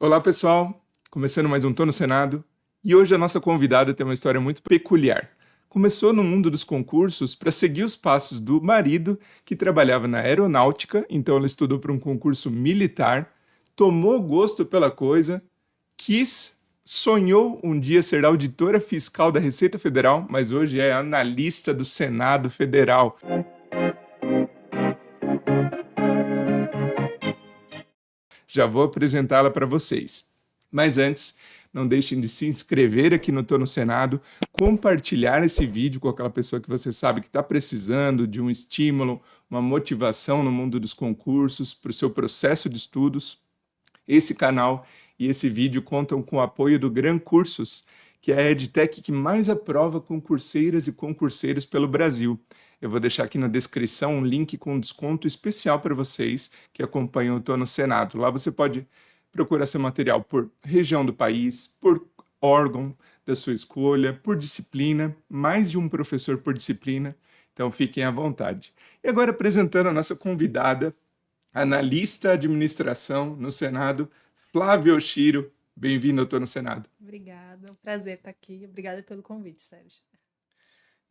Olá, pessoal! Começando mais um Tô no Senado. E hoje a nossa convidada tem uma história muito peculiar. Começou no mundo dos concursos para seguir os passos do marido, que trabalhava na aeronáutica, então ela estudou para um concurso militar, tomou gosto pela coisa, sonhou um dia ser auditora fiscal da Receita Federal, mas hoje é analista do Senado Federal. Já vou apresentá-la para vocês. Mas antes, não deixem de se inscrever aqui no Tô no Senado, compartilhar esse vídeo com aquela pessoa que você sabe que está precisando de um estímulo, uma motivação no mundo dos concursos, para o seu processo de estudos. Esse canal e esse vídeo contam com o apoio do Gran Cursos, que é a EdTech que mais aprova concurseiras e concurseiros pelo Brasil. Eu vou deixar aqui na descrição um link com um desconto especial para vocês que acompanham o Tô no Senado. Lá você pode procurar seu material por região do país, por órgão da sua escolha, por disciplina, mais de um professor por disciplina, então fiquem à vontade. E agora apresentando a nossa convidada, analista de administração no Senado, Flávia Oshiro. Bem-vindo ao Tô no Senado. Obrigada, é um prazer estar aqui. Obrigada pelo convite, Sérgio.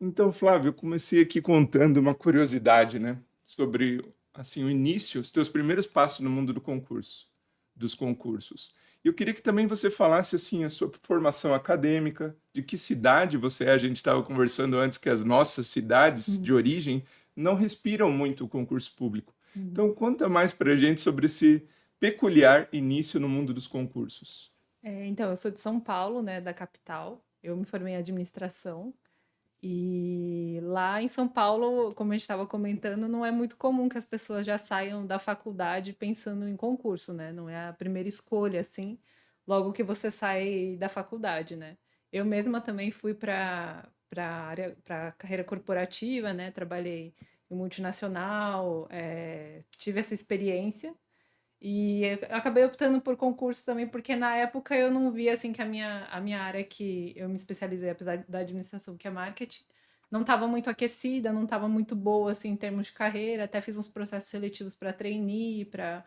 Então, Flávio, eu comecei aqui contando uma curiosidade, né, sobre assim o início, os teus primeiros passos no mundo dos concursos. E eu queria que também você falasse assim a sua formação acadêmica, de que cidade você é. A gente estava conversando antes que as nossas cidades de origem não respiram muito o concurso público. Então, conta mais para a gente sobre esse peculiar início no mundo dos concursos. Então, eu sou de São Paulo, né, da capital. Eu me formei em administração. E lá em São Paulo, como a gente estava comentando, não é muito comum que as pessoas já saiam da faculdade pensando em concurso, né? Não é a primeira escolha, assim, logo que você sai da faculdade, né? Eu mesma também fui para carreira corporativa, né? Trabalhei em multinacional, tive essa experiência. E eu acabei optando por concurso também, porque na época eu não via assim que a minha área que eu me especializei, apesar da administração, que é marketing, não estava muito aquecida, não estava muito boa assim em termos de carreira. Até fiz uns processos seletivos para trainee, para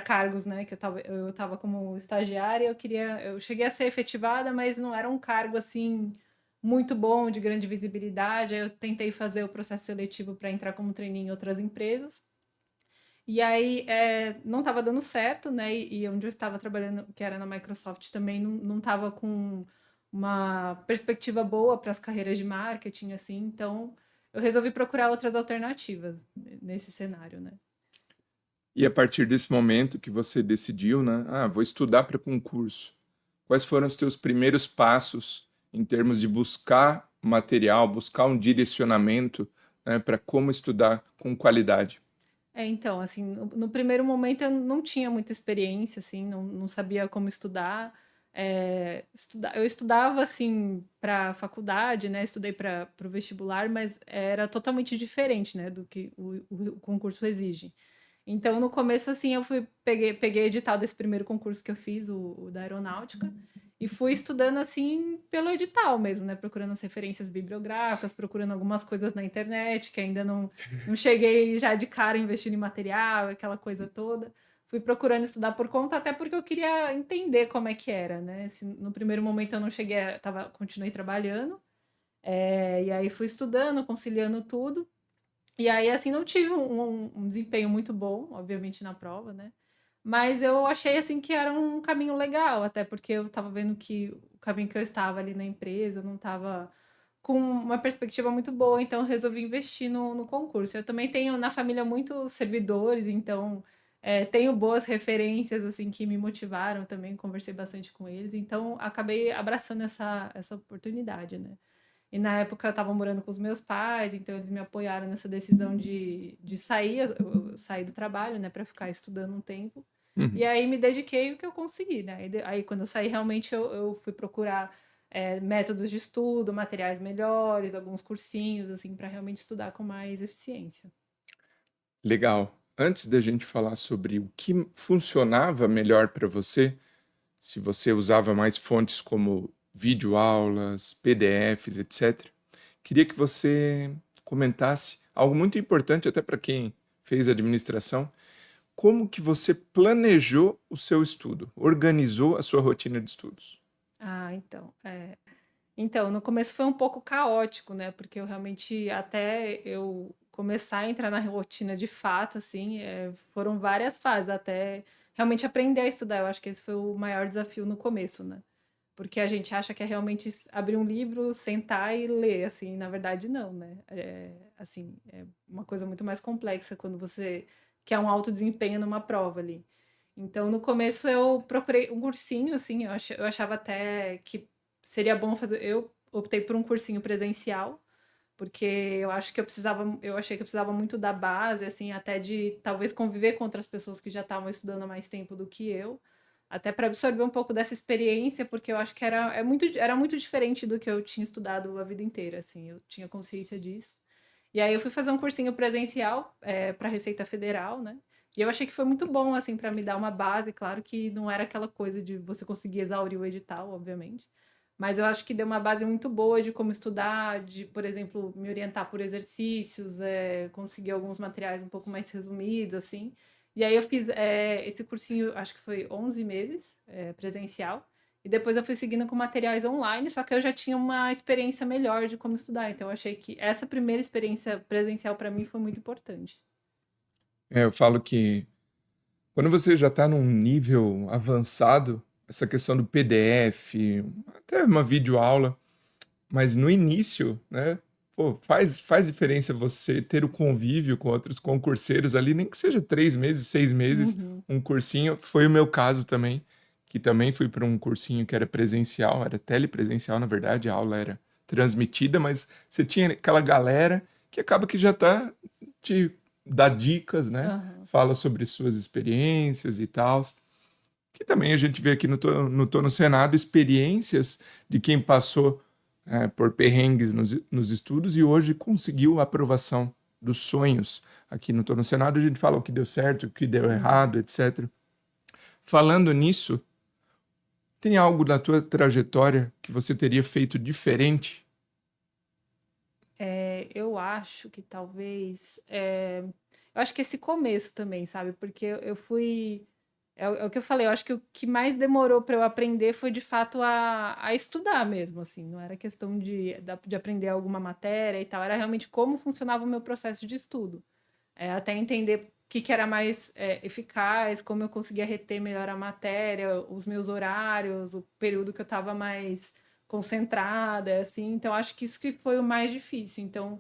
cargos, né, que eu tava como estagiária, eu cheguei a ser efetivada, mas não era um cargo assim muito bom, de grande visibilidade. Aí eu tentei fazer o processo seletivo para entrar como trainee em outras empresas. E aí não estava dando certo, né? E onde eu estava trabalhando, que era na Microsoft, também não estava com uma perspectiva boa para as carreiras de marketing, assim. Então eu resolvi procurar outras alternativas nesse cenário, né? E a partir desse momento que você decidiu, né, vou estudar para concurso. Quais foram os teus primeiros passos em termos de buscar material, buscar um direcionamento, né, para como estudar com qualidade? Então, assim, no primeiro momento eu não tinha muita experiência, assim, não sabia como estudar. Eu estudava, assim, para faculdade, né? Estudei para o vestibular, mas era totalmente diferente, né, do que o concurso exige. Então, no começo, assim, peguei edital desse primeiro concurso que eu fiz, o da aeronáutica, e fui estudando, assim, pelo edital mesmo, né? Procurando as referências bibliográficas, procurando algumas coisas na internet, que ainda não cheguei já de cara investindo em material, aquela coisa toda. Fui procurando estudar por conta, até porque eu queria entender como é que era, né? No primeiro momento eu não cheguei, continuei trabalhando, e aí fui estudando, conciliando tudo. E aí, assim, não tive um desempenho muito bom, obviamente, na prova, né? Mas eu achei, assim, que era um caminho legal, até porque eu estava vendo que o caminho que eu estava ali na empresa não estava com uma perspectiva muito boa, então eu resolvi investir no concurso. Eu também tenho na família muitos servidores, então tenho boas referências, assim, que me motivaram também, conversei bastante com eles, então acabei abraçando essa oportunidade, né? E na época eu estava morando com os meus pais, então eles me apoiaram nessa decisão de sair. Eu saí do trabalho, né, para ficar estudando um tempo. E Uhum. aí me dediquei o que eu consegui, né? Aí quando eu saí, realmente eu fui procurar métodos de estudo, materiais melhores, alguns cursinhos, assim, para realmente estudar com mais eficiência. Legal. Antes da gente falar sobre o que funcionava melhor para você, se você usava mais fontes como videoaulas, PDFs, etc., queria que você comentasse algo muito importante até para quem fez administração. como que você planejou o seu estudo, organizou a sua rotina de estudos? Ah, então, então, no começo foi um pouco caótico, né, porque eu realmente até eu começar a entrar na rotina de fato, assim, foram várias fases até realmente aprender a estudar. Eu acho que esse foi o maior desafio no começo, né, porque a gente acha que é realmente abrir um livro, sentar e ler, assim, na verdade não, né, assim, é uma coisa muito mais complexa quando você quer um alto desempenho numa prova ali. Então, no começo eu procurei um cursinho, assim, eu achava até que seria bom fazer. Eu optei por um cursinho presencial, porque eu achei que eu precisava muito da base, assim, até de talvez conviver com outras pessoas que já estavam estudando há mais tempo do que eu, até para absorver um pouco dessa experiência, porque eu acho que era muito diferente do que eu tinha estudado a vida inteira, assim, eu tinha consciência disso. E aí eu fui fazer um cursinho presencial, para Receita Federal, né? E eu achei que foi muito bom, assim, para me dar uma base. Claro que não era aquela coisa de você conseguir exaurir o edital, obviamente. Mas eu acho que deu uma base muito boa de como estudar, de, por exemplo, me orientar por exercícios, conseguir alguns materiais um pouco mais resumidos, assim. E aí eu fiz esse cursinho, acho que foi 11 meses, presencial. E depois eu fui seguindo com materiais online, só que eu já tinha uma experiência melhor de como estudar. Então eu achei que essa primeira experiência presencial para mim foi muito importante. Eu falo que quando você já está num nível avançado, essa questão do PDF, até uma videoaula, mas no início, né? Pô, faz diferença você ter o convívio com outros concurseiros ali, nem que seja 3 meses, 6 meses, Uhum. um cursinho. Foi o meu caso também, que também fui para um cursinho que era presencial, era telepresencial, na verdade, a aula era transmitida, mas você tinha aquela galera que acaba que já tá te dá dicas, né? Aham. Fala sobre suas experiências e tal. Que também a gente vê aqui no Tô no Senado experiências de quem passou por perrengues nos estudos e hoje conseguiu a aprovação dos sonhos. Aqui no Tô no Senado a gente fala o que deu certo, o que deu Uhum. errado, etc. Falando nisso, tem algo na tua trajetória que você teria feito diferente? Eu acho que talvez. Eu acho que esse começo também, sabe? Porque eu fui. É o que eu falei, eu acho que o que mais demorou para eu aprender foi de fato a estudar mesmo, assim. Não era questão de aprender alguma matéria e tal, era realmente como funcionava o meu processo de estudo. Até entender o que, que era mais eficaz, como eu conseguia reter melhor a matéria, os meus horários, o período que eu estava mais concentrada, assim. Então, acho que isso que foi o mais difícil. Então,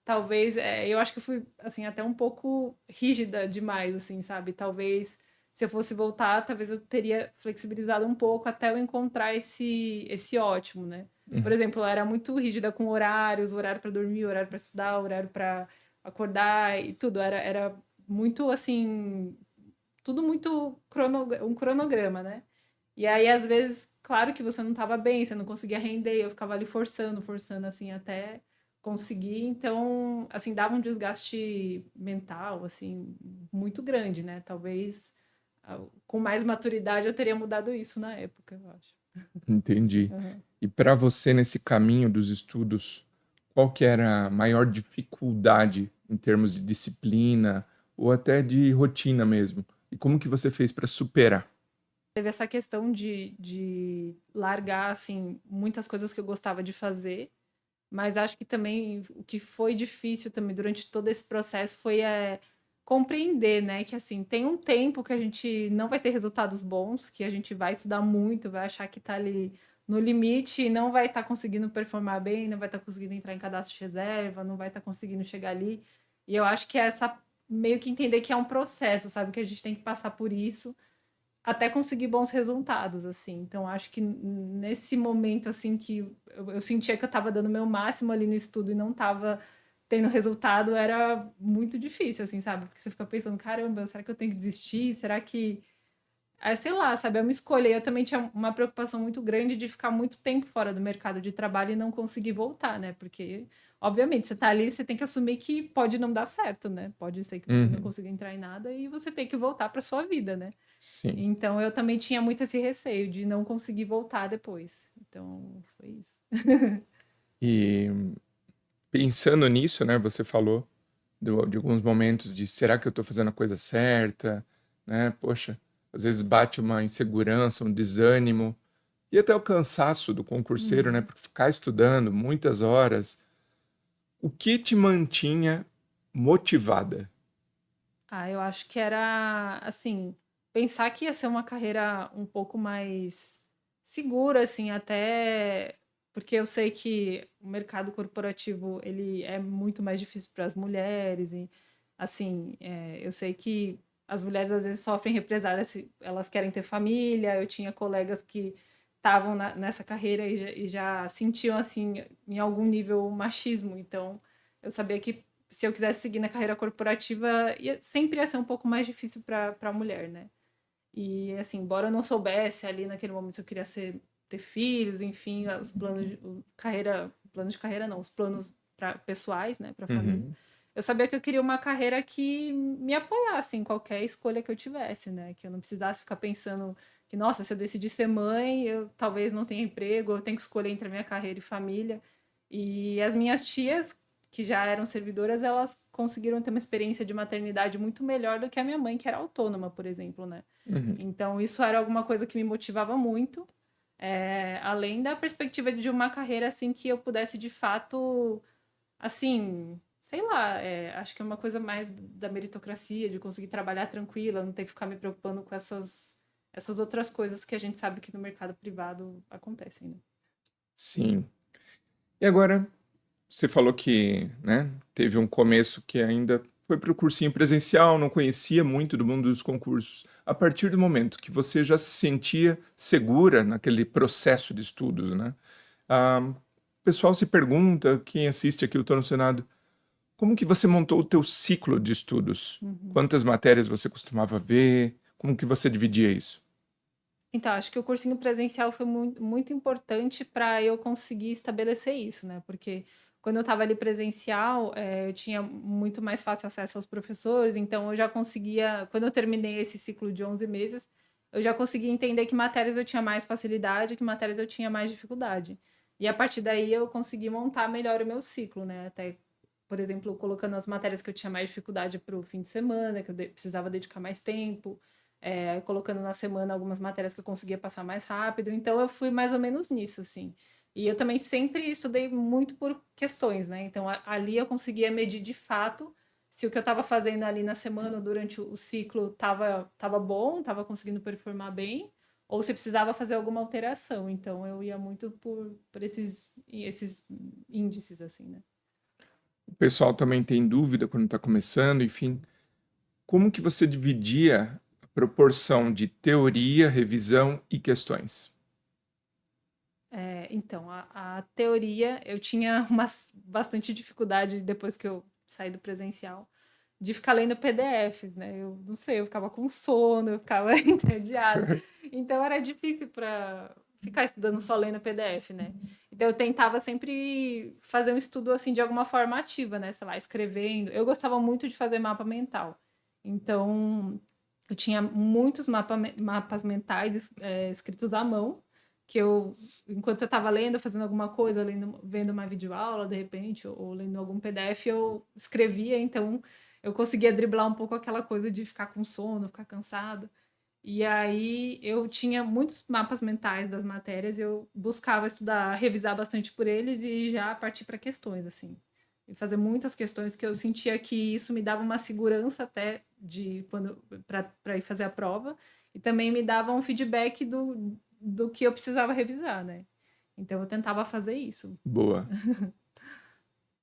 talvez, eu acho que eu fui, assim, até um pouco rígida demais, assim, sabe? Talvez, se eu fosse voltar, talvez eu teria flexibilizado um pouco até eu encontrar esse ótimo, né? Por Uhum. exemplo, eu era muito rígida com horários, horário para dormir, horário para estudar, horário para acordar e tudo. Era muito assim, tudo muito um cronograma, né? E aí, às vezes, claro que você não estava bem, você não conseguia render, eu ficava ali forçando, assim, até conseguir. Então, assim, dava um desgaste mental, assim, muito grande, né? Talvez com mais maturidade eu teria mudado isso na época, eu acho. Entendi. Aham. E para você nesse caminho dos estudos, qual que era a maior dificuldade em termos de disciplina ou até de rotina mesmo? E como que você fez para superar? Teve essa questão de largar, assim, muitas coisas que eu gostava de fazer. Mas acho que também o que foi difícil também durante todo esse processo foi compreender, né, que assim, tem um tempo que a gente não vai ter resultados bons, que a gente vai estudar muito, vai achar que está ali no limite e não vai estar conseguindo performar bem, não vai estar conseguindo entrar em cadastro de reserva, não vai estar conseguindo chegar ali. E eu acho que é essa meio que entender que é um processo, sabe, que a gente tem que passar por isso até conseguir bons resultados, assim. Então, acho que nesse momento, assim, que eu sentia que eu estava dando o meu máximo ali no estudo e não estava tendo resultado, era muito difícil, assim, sabe? Porque você fica pensando, caramba, será que eu tenho que desistir? Será que sei lá, sabe, é uma escolha. E eu também tinha uma preocupação muito grande de ficar muito tempo fora do mercado de trabalho e não conseguir voltar, né? Porque, obviamente, você tá ali, você tem que assumir que pode não dar certo, né? Pode ser que você não Uhum. consiga entrar em nada e você tem que voltar para sua vida, né? Sim. Então eu também tinha muito esse receio de não conseguir voltar depois. Então foi isso. E pensando nisso, né, você falou de alguns momentos de será que eu estou fazendo a coisa certa? né? Poxa, às vezes bate uma insegurança, um desânimo e até o cansaço do concurseiro, né? Uhum. Por ficar estudando muitas horas. O que te mantinha motivada? Ah, eu acho que era, assim, pensar que ia ser uma carreira um pouco mais segura, assim, até porque eu sei que o mercado corporativo, ele é muito mais difícil para as mulheres e, assim, eu sei que as mulheres às vezes sofrem represálias se elas querem ter família. Eu tinha colegas que estavam nessa carreira e já sentiam, assim, em algum nível, machismo. Então, eu sabia que se eu quisesse seguir na carreira corporativa, sempre ia ser um pouco mais difícil para a mulher, né? E assim, embora eu não soubesse ali naquele momento se eu queria ter filhos, enfim, os planos de carreira, planos de carreira não, os planos pessoais, né, para a família. Uhum. Eu sabia que eu queria uma carreira que me apoiasse em qualquer escolha que eu tivesse, né? Que eu não precisasse ficar pensando que, nossa, se eu decidir ser mãe, eu talvez não tenha emprego, eu tenho que escolher entre a minha carreira e família. E as minhas tias, que já eram servidoras, elas conseguiram ter uma experiência de maternidade muito melhor do que a minha mãe, que era autônoma, por exemplo, né? Uhum. Então, isso era alguma coisa que me motivava muito, além da perspectiva de uma carreira assim que eu pudesse de fato, assim, sei lá, acho que é uma coisa mais da meritocracia, de conseguir trabalhar tranquila, não ter que ficar me preocupando com essas outras coisas que a gente sabe que no mercado privado acontecem, né? Sim. E agora, você falou que, né, teve um começo que ainda foi para o cursinho presencial, não conhecia muito do mundo dos concursos. A partir do momento que você já se sentia segura naquele processo de estudos, né? O pessoal se pergunta, quem assiste aqui o Tô no Senado, como que você montou o teu ciclo de estudos? Uhum. Quantas matérias você costumava ver? Como que você dividia isso? Então, acho que o cursinho presencial foi muito, muito importante para eu conseguir estabelecer isso, né? Porque quando eu estava ali presencial, eu tinha muito mais fácil acesso aos professores, então eu já conseguia, quando eu terminei esse ciclo de 11 meses, eu já conseguia entender que matérias eu tinha mais facilidade, que matérias eu tinha mais dificuldade. E a partir daí eu consegui montar melhor o meu ciclo, né? Até, por exemplo, colocando as matérias que eu tinha mais dificuldade para o fim de semana, que eu precisava dedicar mais tempo, colocando na semana algumas matérias que eu conseguia passar mais rápido. Então eu fui mais ou menos nisso, assim. E eu também sempre estudei muito por questões, né? Então ali eu conseguia medir de fato se o que eu estava fazendo ali na semana ou durante o ciclo tava bom, estava conseguindo performar bem, ou se precisava fazer alguma alteração. Então eu ia muito por esses índices, assim, né? O pessoal também tem dúvida quando está começando, enfim. Como que você dividia a proporção de teoria, revisão e questões? Então, a teoria eu tinha bastante dificuldade depois que eu saí do presencial de ficar lendo PDFs, né? Eu não sei, eu ficava com sono, eu ficava entediada. Então era difícil para ficar estudando só lendo PDF, né? Então eu tentava sempre fazer um estudo assim de alguma forma ativa, né? Sei lá, escrevendo. Eu gostava muito de fazer mapa mental. Então eu tinha muitos mapas mentais escritos à mão, que eu, enquanto eu estava lendo, fazendo alguma coisa, vendo uma videoaula, de repente, ou lendo algum PDF, eu escrevia. Então eu conseguia driblar um pouco aquela coisa de ficar com sono, ficar cansado. E aí eu tinha muitos mapas mentais das matérias, eu buscava estudar, revisar bastante por eles e já partir para questões, assim. E fazer muitas questões que eu sentia que isso me dava uma segurança até de quando para ir fazer a prova, e também me dava um feedback do que eu precisava revisar, né? Então eu tentava fazer isso. Boa.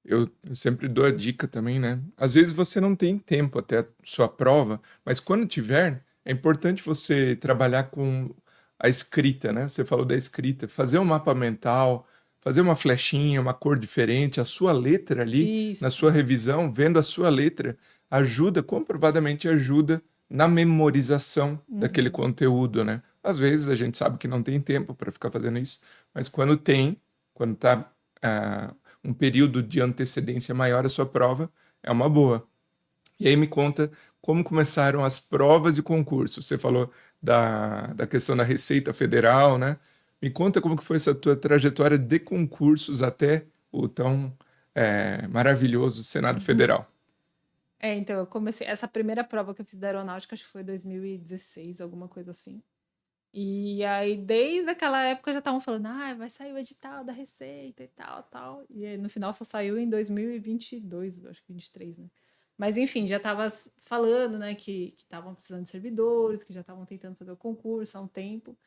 Eu sempre dou a dica também, né? Às vezes você não tem tempo até a sua prova, mas quando tiver, é importante você trabalhar com a escrita, né? Você falou da escrita, fazer um mapa mental, fazer uma flechinha, uma cor diferente, a sua letra ali, na Isso. sua revisão, vendo a sua letra, ajuda, comprovadamente ajuda na memorização daquele Uhum. conteúdo, né? Às vezes a gente sabe que não tem tempo para ficar fazendo isso, mas quando tem, quando tá um período de antecedência maior à sua prova, é uma boa. E aí me conta como começaram as provas e concursos. Você falou da questão da Receita Federal, né? Me conta como que foi essa tua trajetória de concursos até o tão maravilhoso Senado Federal. Então, eu comecei. Essa primeira prova que eu fiz da aeronáutica, acho que foi 2016, alguma coisa assim. E aí, desde aquela época, já estavam falando, vai sair o edital da Receita e tal, tal. E aí, no final, só saiu em 2022, acho que 23, né? Mas, enfim, já estava falando, né, que estavam precisando de servidores, que já estavam tentando fazer o concurso há um tempo.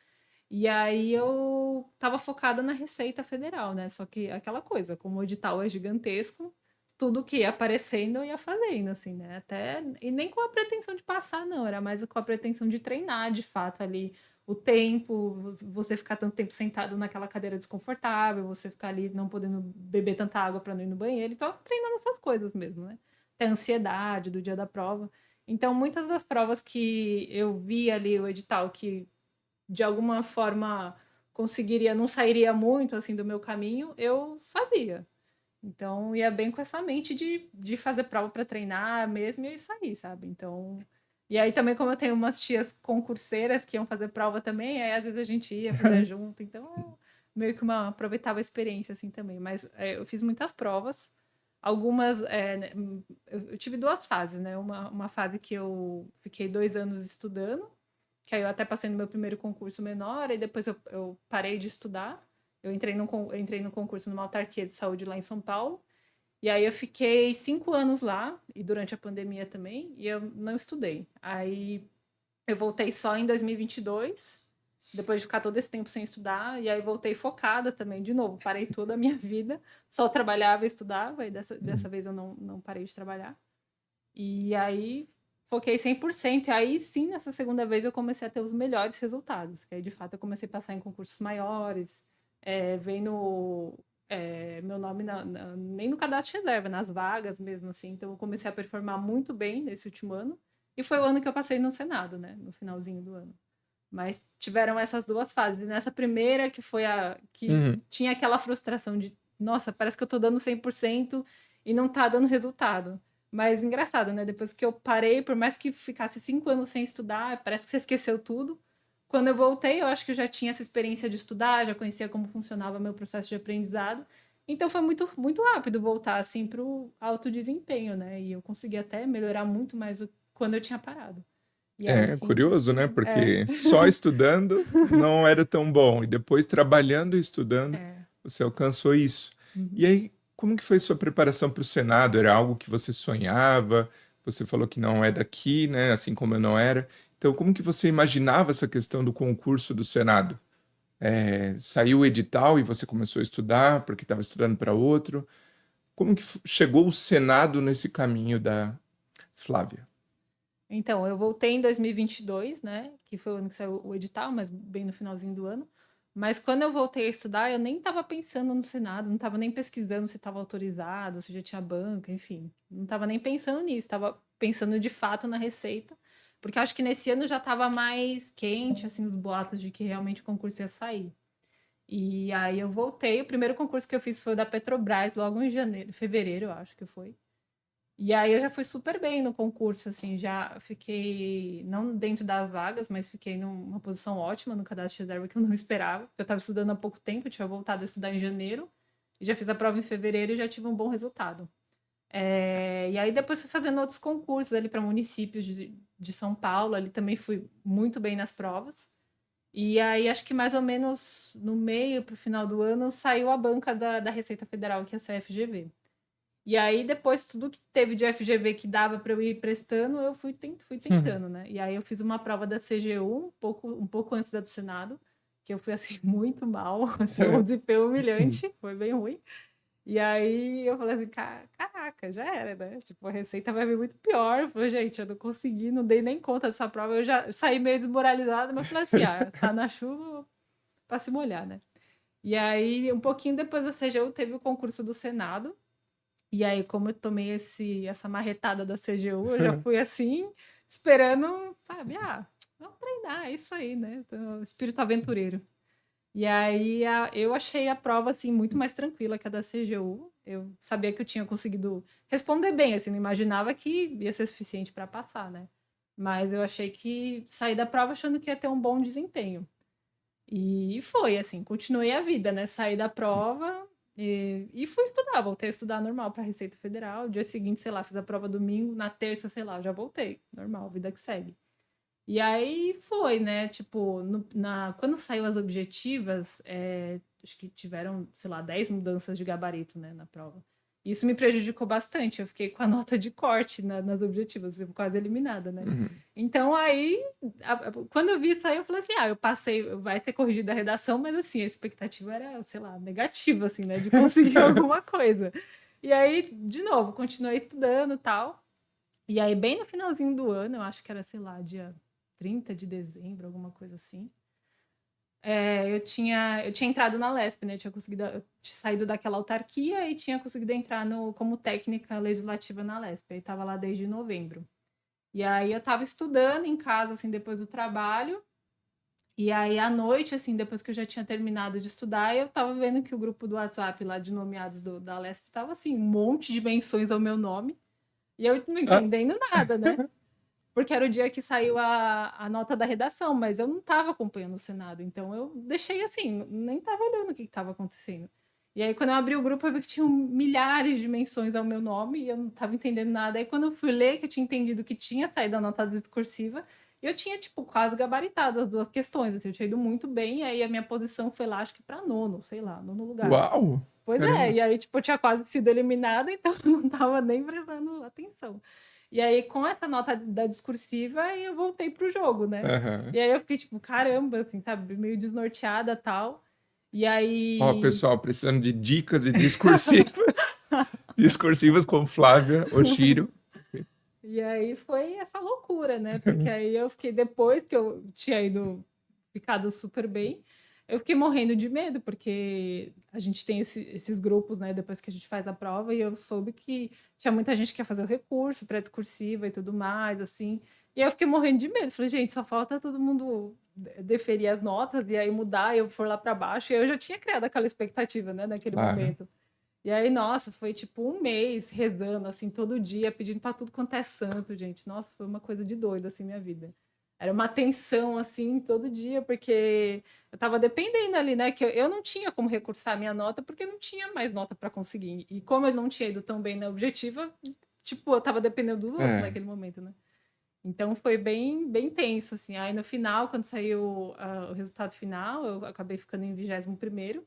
E aí, eu estava focada na Receita Federal, né? Só que aquela coisa, como o edital é gigantesco, tudo que ia aparecendo eu ia fazendo, assim, né? Até, e nem com a pretensão de passar, não, era mais com a pretensão de treinar, de fato, ali o tempo, você ficar tanto tempo sentado naquela cadeira desconfortável, você ficar ali não podendo beber tanta água para não ir no banheiro, então treinando essas coisas mesmo, né? Até a ansiedade do dia da prova. Então, muitas das provas que eu vi ali o edital que de alguma forma conseguiria, não sairia muito assim do meu caminho, eu fazia. Então, ia bem com essa mente de fazer prova para treinar mesmo, e é isso aí, sabe? Então, e aí também, como eu tenho umas tias concurseiras que iam fazer prova também, aí às vezes a gente ia fazer junto, então meio que aproveitava a experiência assim também. Mas eu fiz muitas provas, algumas, né, eu tive duas fases, né? Uma fase que eu fiquei 2 anos estudando, que aí eu até passei no meu primeiro concurso menor, e depois eu parei de estudar. Eu entrei no concurso numa autarquia de saúde lá em São Paulo. E aí eu fiquei 5 anos lá, e durante a pandemia também, e eu não estudei. Aí eu voltei só em 2022, depois de ficar todo esse tempo sem estudar, e aí voltei focada também, de novo, parei toda a minha vida, só trabalhava e estudava, e dessa vez eu não parei de trabalhar. E aí foquei 100%, e aí sim, nessa segunda vez eu comecei a ter os melhores resultados, que aí de fato eu comecei a passar em concursos maiores, vendo meu nome nem no cadastro de reserva, nas vagas mesmo assim, então eu comecei a performar muito bem nesse último ano, e foi o ano que eu passei no Senado, né, no finalzinho do ano. Mas tiveram essas duas fases. Nessa primeira, que foi a que Uhum. tinha aquela frustração de, nossa, parece que eu tô dando 100% e não tá dando resultado. Mas engraçado, né? Depois que eu parei, por mais que ficasse 5 anos sem estudar, parece que você esqueceu tudo. Quando eu voltei, eu acho que eu já tinha essa experiência de estudar, já conhecia como funcionava meu processo de aprendizado. Então foi muito, muito rápido voltar assim para o alto desempenho, né? E eu consegui até melhorar muito mais quando eu tinha parado. E aí É sim, curioso, né? consegui. Porque só estudando não era tão bom, e depois trabalhando e estudando É. você alcançou isso. E Uhum. aí, como que foi sua preparação para o Senado? Era algo que você sonhava? Você falou que não é daqui, né? Assim como eu não era. Então, como que você imaginava essa questão do concurso do Senado? Saiu o edital e você começou a estudar porque estava estudando para outro? Como que chegou o Senado nesse caminho da Flávia? Então, eu voltei em 2022, né? Que foi o ano que saiu o edital, mas bem no finalzinho do ano. Mas quando eu voltei a estudar, eu nem estava pensando no Senado, não estava nem pesquisando se estava autorizado, se já tinha banca, enfim. Não estava nem pensando nisso, estava pensando de fato na Receita, porque acho que nesse ano já estava mais quente, assim, os boatos de que realmente o concurso ia sair. E aí eu voltei, o primeiro concurso que eu fiz foi o da Petrobras, logo em janeiro, fevereiro, eu acho que foi. E aí eu já fui super bem no concurso, assim, já fiquei, não dentro das vagas, mas fiquei numa posição ótima no cadastro de reserva que eu não esperava. Eu estava estudando há pouco tempo, eu tinha voltado a estudar em janeiro, e já fiz a prova em fevereiro e já tive um bom resultado. E aí depois fui fazendo outros concursos ali para municípios de São Paulo, ali também fui muito bem nas provas. E aí acho que mais ou menos no meio, para o final do ano, saiu a banca da Receita Federal, que é a CFGV. E aí, depois, tudo que teve de FGV que dava para eu ir prestando, eu fui tentando, né? E aí eu fiz uma prova da CGU um pouco antes da do Senado, que eu fui assim muito mal, assim, um desempenho humilhante, foi bem ruim. E aí eu falei assim, caraca, já era, né? Tipo, a receita vai vir muito pior. Eu falei, gente, eu não consegui, não dei nem conta dessa prova, eu já saí meio desmoralizada, mas falei assim, tá na chuva para se molhar, né? E aí, um pouquinho depois da CGU, teve o concurso do Senado. E aí, como eu tomei essa marretada da CGU, eu já fui assim, esperando, sabe? Vamos treinar, é isso aí, né? Então, espírito aventureiro. E aí, eu achei a prova, assim, muito mais tranquila que a da CGU. Eu sabia que eu tinha conseguido responder bem, assim, não imaginava que ia ser suficiente para passar, né? Mas eu achei que saí da prova achando que ia ter um bom desempenho. E foi, assim, continuei a vida, né? Saí da prova, E fui estudar, voltei a estudar normal para Receita Federal. Dia seguinte, sei lá, fiz a prova domingo, na terça, sei lá, já voltei. Normal, vida que segue. E aí foi, né? Tipo, quando saiu as objetivas, acho que tiveram, sei lá, 10 mudanças de gabarito, né, na prova. Isso me prejudicou bastante. Eu fiquei com a nota de corte nas objetivas, eu fui quase eliminada, né? Uhum. Então aí, quando eu vi isso aí, eu falei assim: eu passei, vai ser corrigida a redação, mas assim, a expectativa era, sei lá, negativa, assim, né, de conseguir alguma coisa. E aí, de novo, continuei estudando e tal. E aí, bem no finalzinho do ano, eu acho que era, sei lá, dia 30 de dezembro, alguma coisa assim. Eu tinha entrado na LESP, né? Eu tinha saído daquela autarquia e tinha conseguido entrar como técnica legislativa na LESP. Aí estava lá desde novembro. E aí eu estava estudando em casa, assim, depois do trabalho. E aí, à noite, assim, depois que eu já tinha terminado de estudar, eu estava vendo que o grupo do WhatsApp lá de nomeados da LESP estava, assim, um monte de menções ao meu nome. E eu não Ah, entendendo nada, né? Porque era o dia que saiu a nota da redação, mas eu não estava acompanhando o Senado, então eu deixei assim, nem estava olhando o que estava acontecendo. E aí, quando eu abri o grupo, eu vi que tinham milhares de menções ao meu nome e eu não estava entendendo nada. Aí, quando eu fui ler, que eu tinha entendido que tinha saído a nota discursiva, eu tinha, tipo, quase gabaritado as duas questões. Assim, eu tinha ido muito bem, e aí a minha posição foi lá, acho que para nono, sei lá, nono lugar. uau! Pois é, Caramba! e aí, tipo, eu tinha quase sido eliminada, então eu não estava nem prestando atenção. E aí, com essa nota da discursiva, aí eu voltei pro jogo, né? Aham. E aí eu fiquei, tipo, caramba, assim, sabe, meio desnorteada e tal. E Ó, aí. pessoal, precisando de dicas e discursivas. Discursivas com Flávia Oshiro. E aí foi essa loucura, né? Porque aí eu fiquei, depois que eu tinha ficado super bem, eu fiquei morrendo de medo, porque a gente tem esses grupos, né? Depois que a gente faz a prova, e eu soube que tinha muita gente que ia fazer o recurso, pré-discursiva e tudo mais, assim. E aí eu fiquei morrendo de medo. Falei, gente, só falta todo mundo deferir as notas e aí mudar, e eu for lá para baixo. E eu já tinha criado aquela expectativa, né, naquele Claro. momento. E aí, nossa, foi tipo um mês rezando, assim, todo dia, pedindo para tudo quanto é santo, gente. Nossa, foi uma coisa de doido, assim, minha vida. Era uma tensão, assim, todo dia, porque eu tava dependendo ali, né? Que eu não tinha como recursar a minha nota, porque não tinha mais nota para conseguir. E como eu não tinha ido tão bem na objetiva, tipo, eu tava dependendo dos outros É. naquele momento, né? Então foi bem, bem tenso, assim. Aí no final, quando saiu o resultado final, eu acabei ficando em 21º.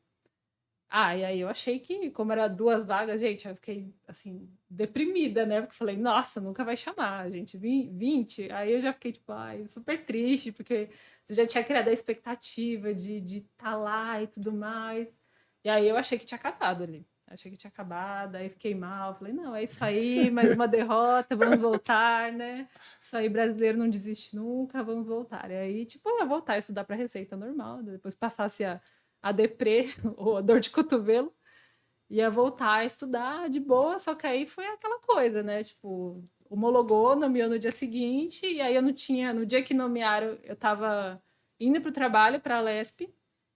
E aí eu achei que, como era 2 vagas, gente, eu fiquei, assim, deprimida, né? Porque falei, nossa, nunca vai chamar, gente, 20. Aí eu já fiquei, tipo, super triste, porque você já tinha criado a expectativa de estar lá e tudo mais. E aí eu achei que tinha acabado ali. Achei que tinha acabado, aí fiquei mal. Falei, não, é isso aí, mais uma derrota, vamos voltar, né? Isso aí, brasileiro não desiste nunca, vamos voltar. E aí, tipo, eu ia voltar a estudar para receita normal, depois passasse a deprê ou a dor de cotovelo, ia voltar a estudar de boa, só que aí foi aquela coisa, né? Tipo, homologou, nomeou no dia seguinte, e aí eu não tinha, no dia que nomearam, eu estava indo para o trabalho, para a LESP,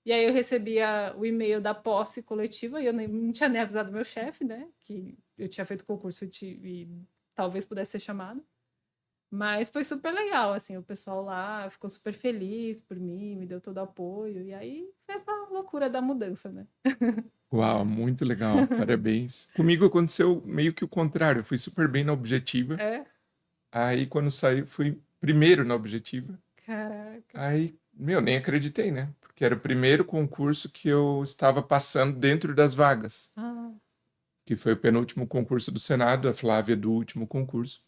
e aí eu recebia o e-mail da posse coletiva, e eu não tinha nem avisado meu chefe, né? Que eu tinha feito concurso e talvez pudesse ser chamado. Mas foi super legal, assim, o pessoal lá ficou super feliz por mim, me deu todo o apoio, e aí foi essa loucura da mudança, né? Uau, muito legal. Parabéns. Comigo aconteceu meio que o contrário. Eu fui super bem na objetiva. É, Aí, quando saí, fui primeiro na objetiva. caraca. Aí, meu, nem acreditei, né? Porque era o primeiro concurso que eu estava passando dentro das vagas, Ah, que foi o penúltimo concurso do Senado, a Flávia do último concurso.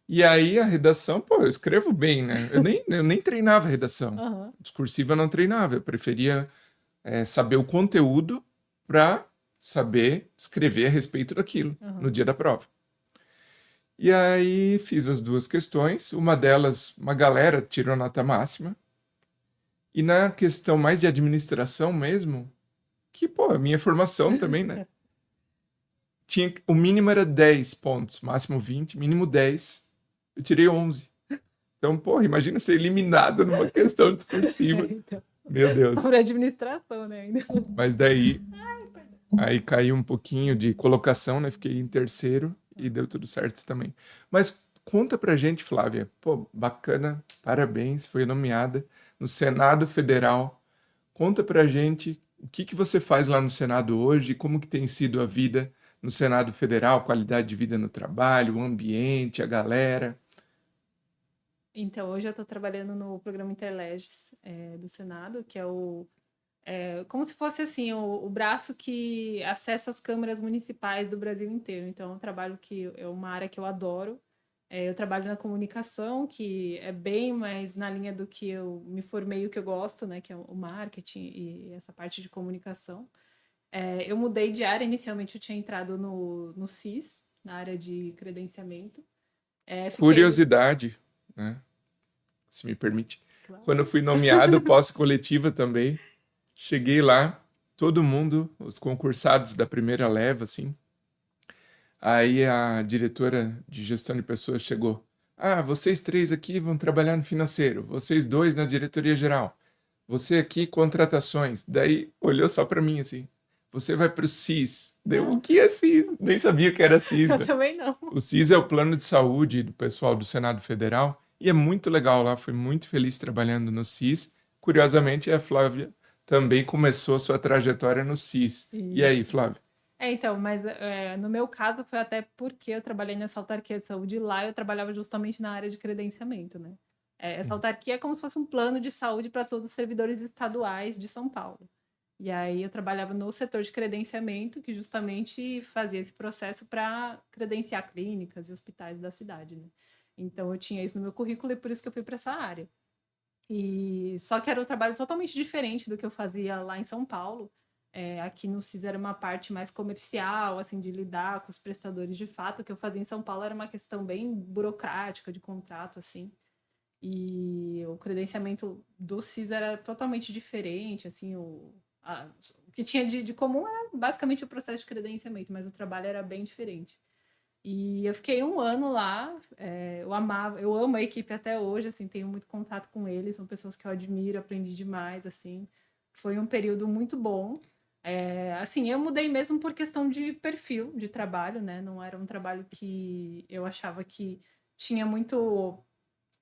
E aí a redação, pô, eu escrevo bem, né? Eu nem treinava redação. aham, Discursiva eu não treinava, eu preferia saber o conteúdo para saber escrever a respeito daquilo no aham. dia da prova. E aí fiz as duas questões, uma delas, uma galera tirou nota máxima, e na questão mais de administração mesmo, que, pô, a minha formação também, né? O mínimo era 10 pontos, máximo 20, mínimo 10. Eu tirei 11. Então, pô, imagina ser eliminado numa questão discursiva. Então, Meu Deus. sobre administração, né, ainda. Mas daí, aí caiu um pouquinho de colocação, né? Fiquei em terceiro e deu tudo certo também. Mas conta pra gente, Flávia. Pô, bacana, parabéns, foi nomeada no Senado Federal. Conta pra gente O que que você faz lá no Senado hoje? Como que tem sido a vida no Senado Federal, qualidade de vida no trabalho, o ambiente, a galera? Então, hoje eu estou trabalhando no programa Interleges, do Senado, que como se fosse assim, o braço que acessa as câmaras municipais do Brasil inteiro. Então, é um trabalho que é uma área que eu adoro. Eu trabalho na comunicação, que é bem mais na linha do que eu me formei, o que eu gosto, né, que é o marketing e essa parte de comunicação. Eu mudei de área, inicialmente eu tinha entrado no CIS, na área de credenciamento. Fiquei. Curiosidade, né? Se me permite. Claro. Quando eu fui nomeado pós-coletiva também, cheguei lá, todo mundo, os concursados da primeira leva, assim. Aí a diretora de gestão de pessoas chegou. Ah, vocês três aqui vão trabalhar no financeiro, vocês dois na diretoria geral, você aqui contratações. Daí olhou só para mim assim. Você vai para o CIS. Deu, o que é CIS? Nem sabia que era CIS, Eu né? também não. O CIS é o plano de saúde do pessoal do Senado Federal e é muito legal lá. Fui muito feliz trabalhando no CIS. Curiosamente, a Flávia também começou sua trajetória no CIS. E aí, Isso. Flávia? Então, mas no meu caso foi até porque eu trabalhei nessa autarquia de saúde lá, eu trabalhava justamente na área de credenciamento, né? Essa autarquia é como se fosse um plano de saúde para todos os servidores estaduais de São Paulo. E aí eu trabalhava no setor de credenciamento, que justamente fazia esse processo para credenciar clínicas e hospitais da cidade, né? Então eu tinha isso no meu currículo e por isso que eu fui para essa área. E só que era um trabalho totalmente diferente do que eu fazia lá em São Paulo. Aqui no CIS era uma parte mais comercial, assim, de lidar com os prestadores de fato. O que eu fazia em São Paulo era uma questão bem burocrática de contrato, assim. E o credenciamento do CIS era totalmente diferente, assim, o que tinha de comum era basicamente o processo de credenciamento, mas o trabalho era bem diferente. E eu fiquei um ano lá, eu amo a equipe até hoje, assim, tenho muito contato com eles, são pessoas que eu admiro, aprendi demais, assim, foi um período muito bom. Assim, eu mudei mesmo por questão de perfil de trabalho, né? Não era um trabalho que eu achava que tinha muito,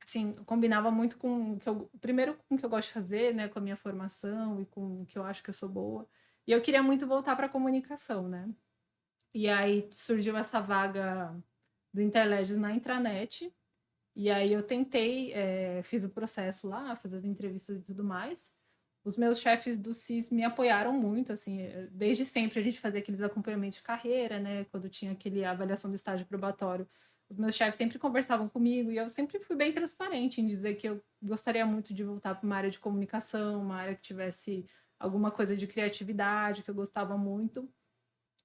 assim, combinava muito com o que eu, primeiro com o que eu gosto de fazer, né? Com a minha formação e com o que eu acho que eu sou boa. E eu queria muito voltar para a comunicação, né? E aí surgiu essa vaga do Interleges na intranet. E aí eu tentei, fiz o processo lá, fiz as entrevistas e tudo mais. Os meus chefes do CIS me apoiaram muito, assim, desde sempre a gente fazia aqueles acompanhamentos de carreira, né? Quando tinha aquele avaliação do estágio probatório, os meus chefes sempre conversavam comigo e eu sempre fui bem transparente em dizer que eu gostaria muito de voltar para uma área de comunicação, uma área que tivesse alguma coisa de criatividade, que eu gostava muito.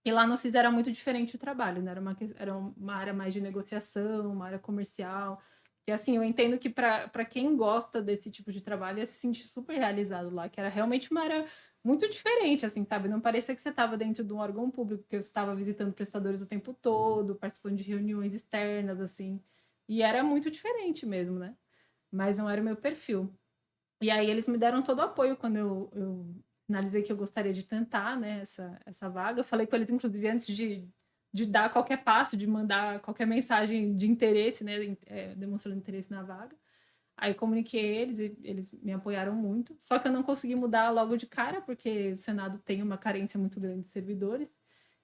E lá no CIS era muito diferente o trabalho, né? Era uma área mais de negociação, uma área comercial. E assim, eu entendo que para quem gosta desse tipo de trabalho, ia se sentir super realizado lá, que era realmente uma área muito diferente, assim, sabe? Não parecia que você estava dentro de um órgão público, que você estava visitando prestadores o tempo todo, participando de reuniões externas, assim. E era muito diferente mesmo, né? Mas não era o meu perfil. E aí eles me deram todo o apoio quando eu sinalizei que eu gostaria de tentar, né, essa vaga. Eu falei com eles, inclusive, antes de dar qualquer passo, de mandar qualquer mensagem de interesse, né, demonstrando interesse na vaga. Aí comuniquei eles e eles me apoiaram muito. Só que eu não consegui mudar logo de cara, porque o Senado tem uma carência muito grande de servidores.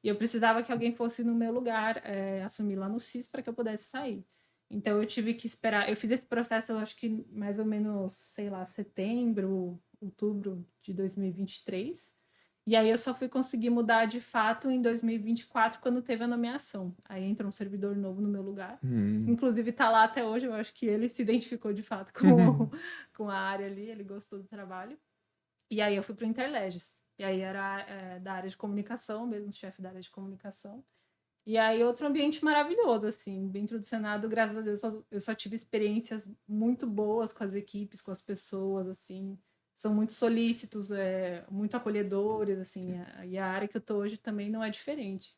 E eu precisava que alguém fosse no meu lugar, assumir lá no CIS para que eu pudesse sair. Então eu tive que esperar. Eu fiz esse processo, eu acho que mais ou menos, sei lá, setembro, outubro de 2023. E aí eu só fui conseguir mudar de fato em 2024, quando teve a nomeação. Aí entrou um servidor novo no meu lugar. Hum. Inclusive está lá até hoje, eu acho que ele se identificou de fato com a área ali, ele gostou do trabalho. E aí eu fui para o Interleges. E aí era da área de comunicação, mesmo chefe da área de comunicação. E aí outro ambiente maravilhoso, assim, dentro do Senado, graças a Deus, eu só tive experiências muito boas com as equipes, com as pessoas, assim, são muito solícitos, muito acolhedores, assim, e a área que eu tô hoje também não é diferente.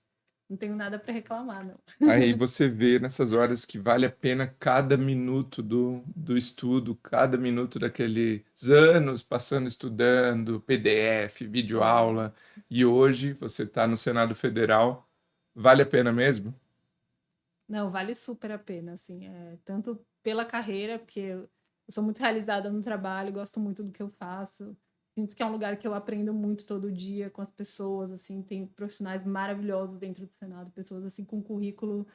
Não tenho nada para reclamar, não. Aí você vê nessas horas que vale a pena cada minuto do estudo, cada minuto daqueles anos passando estudando, PDF, Sim. videoaula, e hoje você está no Senado Federal, vale a pena mesmo? Não, vale super a pena, assim, tanto pela carreira, porque eu sou muito realizada no trabalho, gosto muito do que eu faço, Sinto que é um lugar que eu aprendo muito todo dia com as pessoas, assim, tem profissionais maravilhosos dentro do Senado, pessoas assim com currículo,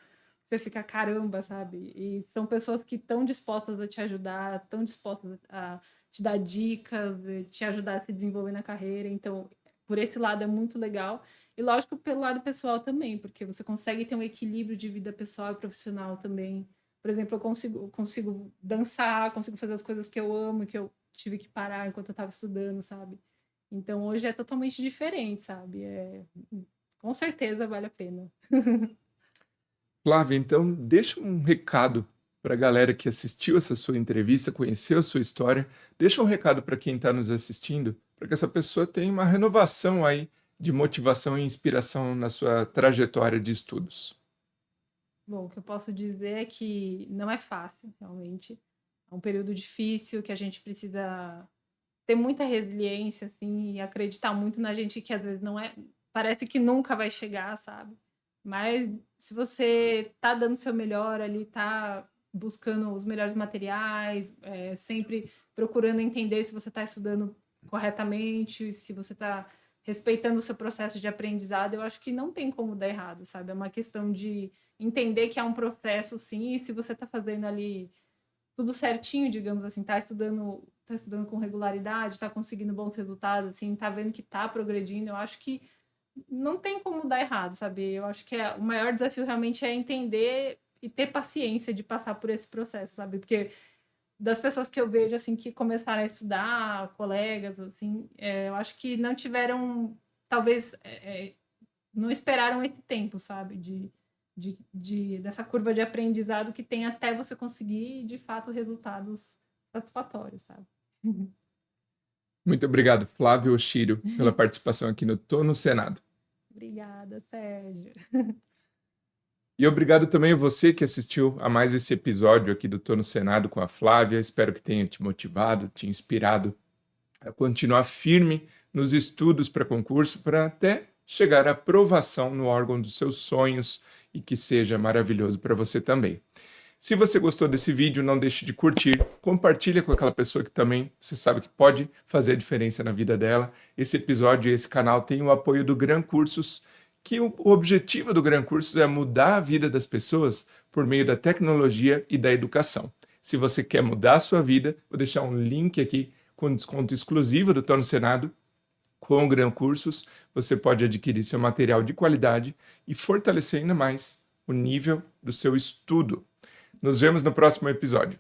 você fica caramba, sabe? E são pessoas que estão dispostas a te ajudar, estão dispostas a te dar dicas, te ajudar a se desenvolver na carreira. Então, por esse lado é muito legal. E lógico, pelo lado pessoal também, porque você consegue ter um equilíbrio de vida pessoal e profissional também. Por exemplo, eu consigo dançar, consigo fazer as coisas que eu amo, que eu tive que parar enquanto eu estava estudando, sabe? Então hoje é totalmente diferente, sabe? Com certeza vale a pena. Flávia, então deixa um recado para a galera que assistiu essa sua entrevista, conheceu a sua história. Deixa um recado para quem está nos assistindo, para que essa pessoa tenha uma renovação aí de motivação e inspiração na sua trajetória de estudos. Bom, o que eu posso dizer é que não é fácil, realmente. É um período difícil que a gente precisa ter muita resiliência, assim, e acreditar muito na gente que às vezes não é, parece que nunca vai chegar, sabe? Mas se você tá dando seu melhor ali, tá buscando os melhores materiais, sempre procurando entender se você está estudando corretamente, se você está respeitando o seu processo de aprendizado, eu acho que não tem como dar errado, sabe? É uma questão de entender que é um processo, sim, e se você está fazendo ali tudo certinho, digamos assim, tá estudando com regularidade, tá conseguindo bons resultados, assim, tá vendo que tá progredindo, eu acho que não tem como dar errado, sabe? Eu acho que o maior desafio realmente é entender e ter paciência de passar por esse processo, sabe? Porque das pessoas que eu vejo, assim, que começaram a estudar, colegas, assim, eu acho que não tiveram, talvez, não esperaram esse tempo, sabe? Dessa curva de aprendizado que tem até você conseguir, de fato, resultados satisfatórios, sabe? Muito obrigado, Flávio Oshiro, pela participação aqui no Tô no Senado. Obrigada, Sérgio. E obrigado também a você que assistiu a mais esse episódio aqui do Tô no Senado com a Flávia. Espero que tenha te motivado, te inspirado a continuar firme nos estudos para concurso, para até chegar à aprovação no órgão dos seus sonhos e que seja maravilhoso para você também. Se você gostou desse vídeo, não deixe de curtir, compartilha com aquela pessoa que também você sabe que pode fazer a diferença na vida dela. Esse episódio e esse canal tem o apoio do Gran Cursos, que o objetivo do Gran Cursos é mudar a vida das pessoas por meio da tecnologia e da educação. Se você quer mudar a sua vida, vou deixar um link aqui com desconto exclusivo do Tô no Senado. Com o Gran Cursos, você pode adquirir seu material de qualidade e fortalecer ainda mais o nível do seu estudo. Nos vemos no próximo episódio.